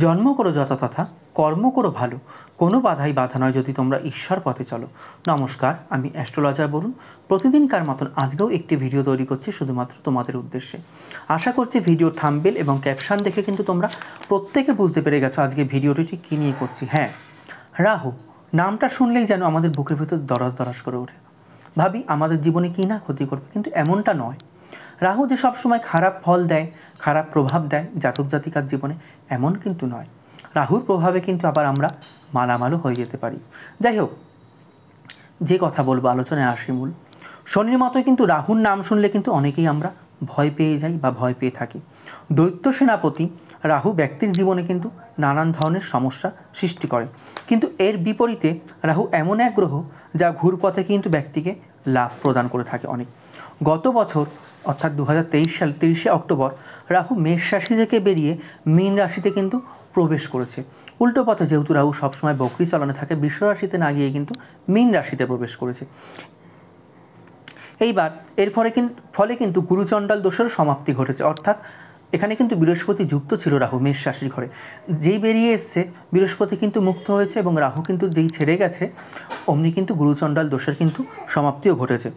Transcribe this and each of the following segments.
জন্ম করো যথাতথা, কর্ম করো ভালো, কোনো বাধাই বাধা নয় যদি তোমরা ঈশ্বর পথে চলো। নমস্কার, আমি অ্যাস্ট্রোলজার বরুণ। প্রতিদিনকার মতন আজকেও একটি ভিডিও তৈরি করছি শুধুমাত্র তোমাদের উদ্দেশ্যে। আশা করছি ভিডিও থাম্বনেল এবং ক্যাপশন দেখে কিন্তু তোমরা প্রত্যেকে বুঝতে পেরে গেছো আজকে ভিডিওটি ঠিক কী নিয়ে করছি। হ্যাঁ, রাহু নামটা শুনলেই যেন আমাদের বুকের ভিতর দরাজ দরাজ করে ওঠে, ভাবি আমাদের জীবনে কী না ক্ষতি করবে, কিন্তু এমনটা নয়। রাহু যে সবসময় খারাপ ফল দেয়, খারাপ প্রভাব দেয় জাতক জাতিকার জীবনে, এমন কিন্তু নয়। রাহুর প্রভাবে কিন্তু আবার আমরা মালামালও হয়ে যেতে পারি। যাই হোক, যে কথা বলবো আলোচনায় আসি মূল। শনির মতোই কিন্তু রাহুর নাম শুনলে কিন্তু অনেকেই আমরা ভয় পেয়ে যাই বা ভয় পেয়ে থাকি। দৈত্য সেনাপতি রাহু ব্যক্তির জীবনে কিন্তু নানান ধরনের সমস্যা সৃষ্টি করে, কিন্তু এর বিপরীতে রাহু এমন এক গ্রহ যা ঘুরপথে কিন্তু ব্যক্তিকে লাভ প্রদান করে থাকে অনেক। গত বছর অর্থাৎ 2023 সাল 30শে অক্টোবর রাহু মেষ রাশি থেকে বেরিয়ে মীন রাশিতে কিন্তু প্রবেশ করেছে। উল্টো পথে যেহেতু রাহু সবসময় বকরি চালানো থাকে, বৃষ রাশিতে না গিয়ে কিন্তু মীন রাশিতে প্রবেশ করেছে। এইবার এর ফলে কিন্তু গুরুচণ্ডাল দোষের সমাপ্তি ঘটেছে, অর্থাৎ এখানে কিন্তু বৃহস্পতি যুক্ত ছিল রাহু মেষ রাশির ঘরে। যেই বেরিয়ে এসছে বৃহস্পতি কিন্তু মুক্ত হয়েছে এবং রাহু কিন্তু যেই ছেড়ে গেছে অমনি কিন্তু গুরুচণ্ডাল দোষের কিন্তু সমাপ্তিও ঘটেছে।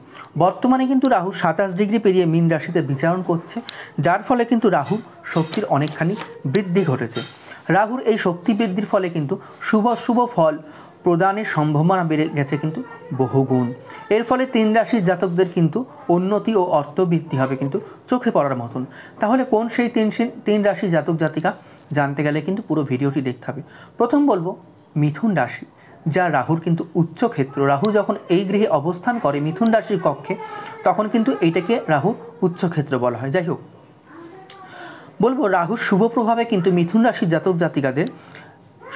বর্তমানে কিন্তু রাহু 27 ডিগ্রি পেরিয়ে মীন রাশিতে বিচরণ করছে, যার ফলে কিন্তু রাহুর শক্তির অনেকখানি বৃদ্ধি ঘটেছে। রাহুর এই শক্তি বৃদ্ধির ফলে কিন্তু শুভ ফল প্রদানের সম্ভাবনা বেড়ে গেছে কিন্তু বহুগুণ। এর ফলে 3 রাশির জাতকদের কিন্তু উন্নতি ও অর্থবৃদ্ধি হবে কিন্তু চোখে পড়ার মতন। তাহলে কোন সেই 3 রাশির জাতক জাতিকা জানতে গেলে কিন্তু পুরো ভিডিওটি দেখতে হবে। প্রথম বলবো মিথুন রাশি, যা রাহুর কিন্তু উচ্চ ক্ষেত্র। রাহু যখন এই গৃহে অবস্থান করে মিথুন রাশির কক্ষে, তখন কিন্তু এইটাকে রাহুর উচ্চ ক্ষেত্র বলা হয়। যাই হোক, বলবো রাহুর শুভ প্রভাবে কিন্তু মিথুন রাশির জাতক জাতিকাদের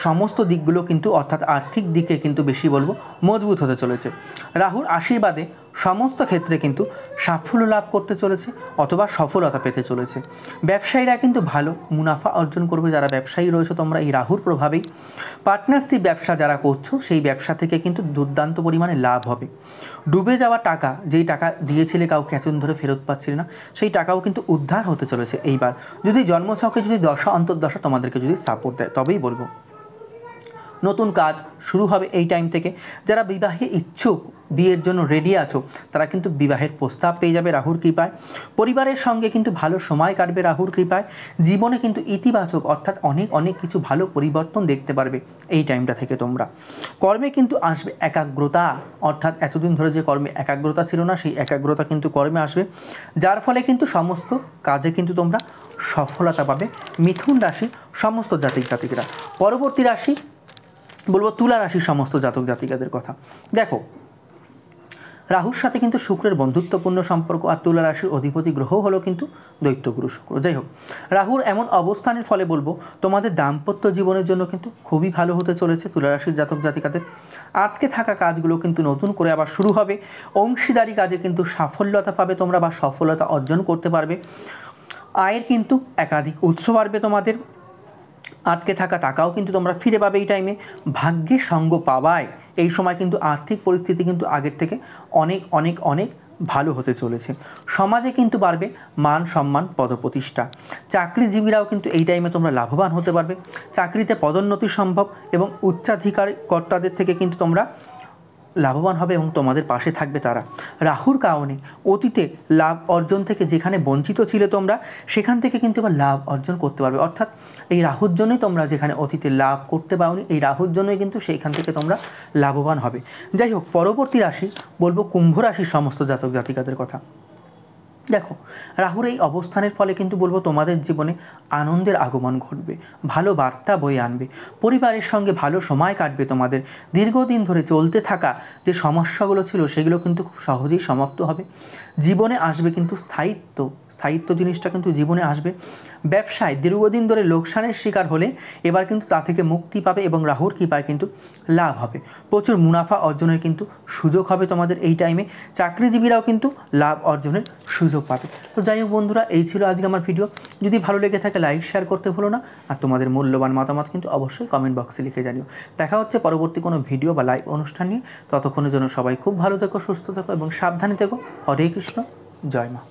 সমস্ত দিকগুলো কিন্তু অর্থাৎ আর্থিক দিকে কিন্তু বেশি বলবো মজবুত হতে চলেছে। রাহুর আশীর্বাদে সমস্ত ক্ষেত্রে কিন্তু সাফল্য লাভ করতে চলেছে অথবা সফলতা পেতে চলেছে। ব্যবসায়ীরা কিন্তু ভালো মুনাফা অর্জন করবে। যারা ব্যবসায়ী রয়েছে তোমরা এই রাহুর প্রভাবেই পার্টনারশিপ ব্যবসা যারা করছো সেই ব্যবসা থেকে কিন্তু দুর্দান্ত পরিমাণে লাভ হবে। ডুবে যাওয়া টাকা, যেই টাকা দিয়েছিলে কাউকে এতদিন ধরে ফেরত পাচ্ছিলে না, সেই টাকাও কিন্তু উদ্ধার হতে চলেছে এইবার, যদি জন্মছকে যদি দশা অন্তর্দশা তোমাদেরকে যদি সাপোর্ট দেয় তবেই বলবো। নতুন কাজ শুরু হবে এই টাইম থেকে। যারা বিবাহে ইচ্ছুক, বিয়ের জন্য রেডি আছো, তারা কিন্তু বিবাহের প্রস্তাব পেয়ে যাবে রাহুর কৃপায়। পরিবারের সঙ্গে কিন্তু ভালো সময় কাটবে রাহুর কৃপায়। জীবনে কিন্তু ইতিবাচক অর্থাৎ অনেক কিছু ভালো পরিবর্তন দেখতে পারবে এই টাইমটা থেকে তোমরা। কর্মে কিন্তু আসবে একাগ্রতা, অর্থাৎ এতদিন ধরে যে কর্মে একাগ্রতা ছিল না সেই একাগ্রতা কিন্তু কর্মে আসবে, যার ফলে কিন্তু সমস্ত কাজে কিন্তু তোমরা সফলতা পাবে মিথুন রাশির সমস্ত জাতক জাতিকেরা। পরবর্তী রাশি বলবো তুলা রাশির সমস্ত জাতক জাতিকাদের কথা। দেখো, রাহুর সাথে কিন্তু শুক্রের বন্ধুত্বপূর্ণ সম্পর্ক, আর তুলা রাশির অধিপতি গ্রহ হলো কিন্তু দৈত্য গুরু শুক্র। যাই হোক, রাহুর এমন অবস্থানের ফলে বলবো তোমাদের দাম্পত্য জীবনের জন্য কিন্তু খুবই ভালো হতে চলেছে তুলা রাশির জাতক জাতিকাদের। আটকে থাকা কাজগুলো কিন্তু নতুন করে আবার শুরু হবে। অংশীদারি কাজে কিন্তু সাফল্যতা পাবে তোমরা বা সফলতা অর্জন করতে পারবে। আয়ের কিন্তু একাধিক উৎস বাড়বে তোমাদের। আটকে থাকা টাকাও কিন্তু তোমরা ফিরে পাবে এই টাইমে। ভাগ্যের সঙ্গ পাওয়ায় এই সময় কিন্তু আর্থিক পরিস্থিতি কিন্তু আগের থেকে অনেক ভালো হতে চলেছে। সমাজে কিন্তু বাড়বে মান সম্মান পদপ্রতিষ্ঠা। চাকরিজীবীরাও কিন্তু এই টাইমে তোমরা লাভবান হতে পারবে। চাকরিতে পদোন্নতি সম্ভব এবং উচ্চাধিকারী কর্তাদের থেকে কিন্তু তোমরা লাভবান হবে এবং তোমাদের পাশে থাকবে তারা। রাহুর কারণে অতীতে লাভ অর্জন থেকে যেখানে বঞ্চিত ছিলে তোমরা, সেখান থেকে কিন্তু এবার লাভ অর্জন করতে পারবে। অর্থাৎ এই রাহুর জন্যই তোমরা যেখানে অতীতে লাভ করতে পারোনি, এই রাহুর জন্যই কিন্তু সেইখান থেকে তোমরা লাভবান হবে। যাই হোক, পরবর্তী রাশি বলবো কুম্ভ রাশির সমস্ত জাতক জাতিকাদের কথা। দেখো, রাহুর এই অবস্থানের ফলে কিন্তু বলবো তোমাদের জীবনে আনন্দের আগমন ঘটবে, ভালো বার্তা বয়ে আনবে। পরিবারের সঙ্গে ভালো সময় কাটবে তোমাদের। দীর্ঘদিন ধরে চলতে থাকা যে সমস্যাগুলো ছিল সেগুলো কিন্তু খুব সহজেই সমাপ্ত হবে। জীবনে আসবে কিন্তু স্থায়িত্ব জিনিসটা কিন্তু জীবনে আসবে। ব্যবসায় দীর্ঘদিন ধরে লোকসানের শিকার হলে এবার কিন্তু তা থেকে মুক্তি পাবে এবং রাহুর কৃপায় কিন্তু লাভ হবে। প্রচুর মুনাফা অর্জনের কিন্তু সুযোগ হবে তোমাদের এই টাইমে। চাকরিজীবীরাও কিন্তু লাভ অর্জনের সুযোগ পাবে। তো যাই হোক বন্ধুরা, এই ছিল আজকে আমার ভিডিও। যদি ভালো লেগে থাকে লাইক শেয়ার করতে ভুলো না, আর তোমাদের মূল্যবান মতামত কিন্তু অবশ্যই কমেন্ট বক্সে লিখে জানিও। দেখা হচ্ছে পরবর্তী কোনো ভিডিও বা লাইভ অনুষ্ঠান নিয়ে। ততক্ষণের জন্য সবাই খুব ভালো থেকো, সুস্থ থেকো এবং সাবধানে থেকো। হরে কৃষ্ণ, জয় মা।